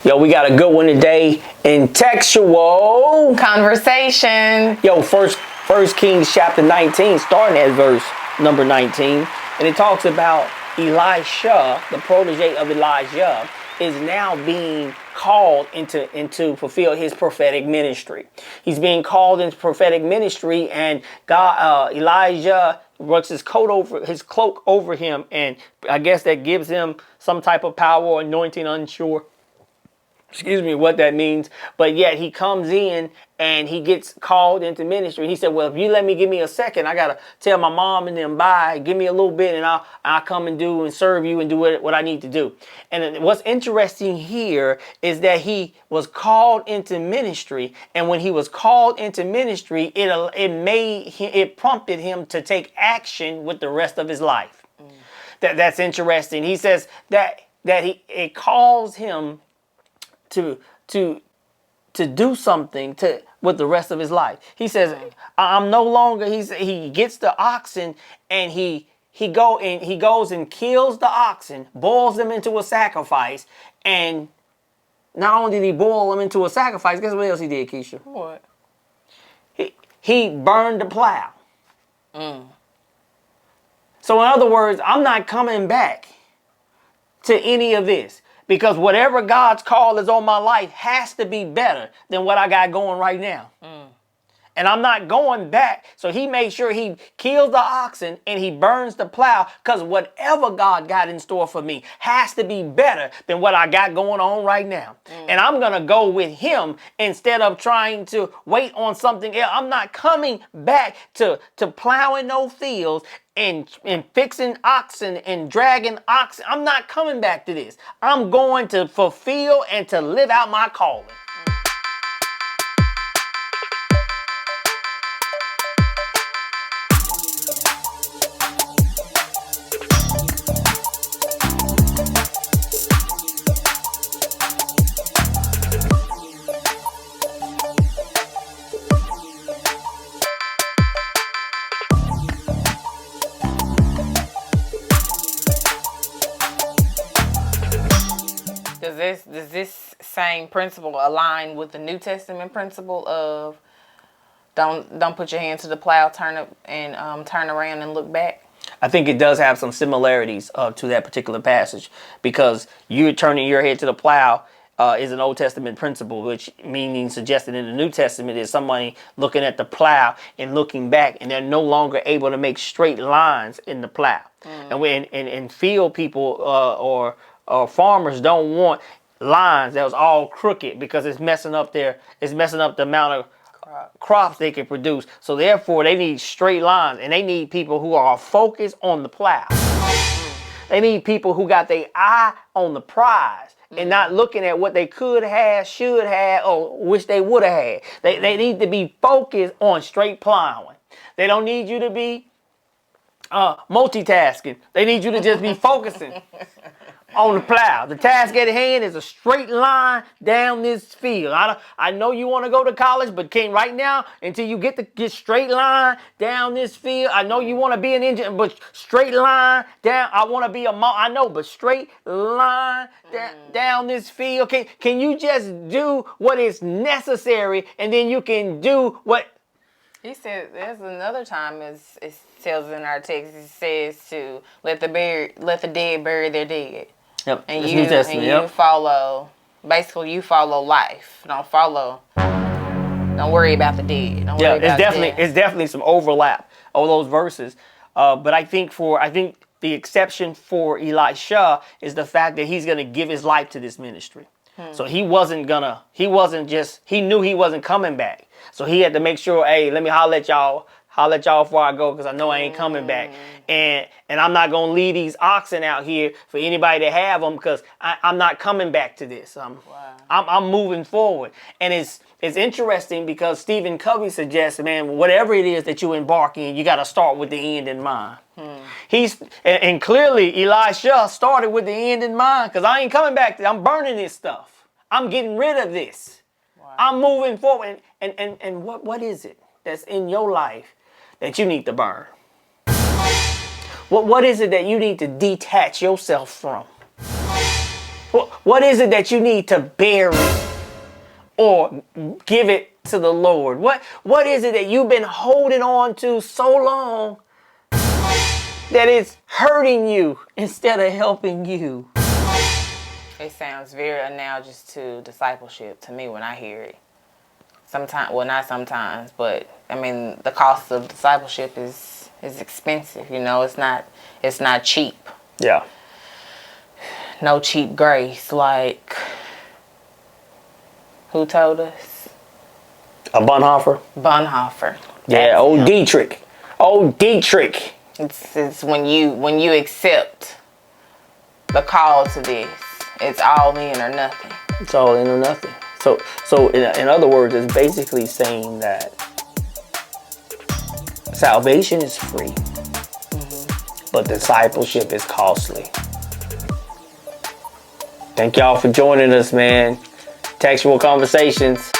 Yo, we got a good one today in Textual Conversation. Yo, First Kings chapter 19, starting at verse number 19. And it talks about Elisha, the protege of Elijah, is now being called into fulfill his prophetic ministry. He's being called into prophetic ministry, and God, Elijah works his cloak over him, and I guess that gives him some type of power or anointing, unsure. Excuse me, what that means. But yet he comes in and he gets called into ministry. He said, well, if you let me, give me a second, I got to tell my mom and them bye. Give me a little bit and I'll come and do and serve you and do what I need to do. And what's interesting here is that he was called into ministry. And when he was called into ministry, it prompted him to take action with the rest of his life. That's interesting. He says that it calls him to do something with the rest of his life. He says, I'm no longer, he gets the oxen and he goes and kills the oxen, boils them into a sacrifice, and not only did he boil them into a sacrifice, guess what else he did, Keisha? What? He burned the plow. So in other words, I'm not coming back to any of this. Because whatever God's call is on my life has to be better than what I got going right now. And I'm not going back. So he made sure he kills the oxen and he burns the plow, because whatever God got in store for me has to be better than what I got going on right now. And I'm going to go with him instead of trying to wait on something else. I'm not coming back to plowing no fields and fixing oxen and dragging oxen. I'm not coming back to this. I'm going to fulfill and to live out my calling. Does this same principle align with the New Testament principle of don't put your hand to the plow, turn around and look back? I think it does have some similarities to that particular passage, because you turning your head to the plow is an Old Testament principle, which meaning suggested in the New Testament is somebody looking at the plow and looking back, and they're no longer able to make straight lines in the plow. And field people or farmers don't want lines that was all crooked, because it's messing up the amount of crops they can produce. So therefore they need straight lines, and they need people who are focused on the plow. They need people who got their eye on the prize and not looking at what they could have, should have, or wish they would have had. They need to be focused on straight plowing. They don't need you to be multitasking. They need you to just be focusing on the plow. The task at hand is a straight line down this field. I know you want to go to college, but can't right now until you get straight line down this field. I know you want to be an engineer, but straight line down. I want to be I know, but straight line down this field. Can you just do what is necessary, and then you can do what? He said there's another time it tells in our text, it says to let the dead bury their dead. Yep. And you follow life. Don't worry about the dead. It's definitely some overlap of those verses. But I think the exception for Elisha is the fact that he's gonna give his life to this ministry. So he knew he wasn't coming back. So he had to make sure, hey, let me holler at y'all before I go, because I know I ain't coming back. And I'm not going to leave these oxen out here for anybody to have them, because I'm not coming back to this. I'm moving forward. And it's interesting because Stephen Covey suggests, man, whatever it is that you embark in, you got to start with the end in mind. And clearly Elisha started with the end in mind, because I ain't coming back. I'm burning this stuff. I'm getting rid of this. Wow. I'm moving forward. And what is it that's in your life that you need to burn? What is it that you need to detach yourself from? What is it that you need to bury or give it to the Lord? What is it that you've been holding on to so long that it's hurting you instead of helping you? It sounds very analogous to discipleship to me when I hear it. Sometimes, well, not sometimes, but I mean, the cost of discipleship is expensive. You know, it's not cheap. Yeah. No cheap grace. Like, who told us? A Bonhoeffer. Bonhoeffer. Yeah, old Dietrich. Old Dietrich. It's when you accept the call to this, it's all in or nothing. It's all in or nothing. So in other words, it's basically saying that salvation is free, but discipleship is costly. Thank y'all for joining us, man. Textual Conversations.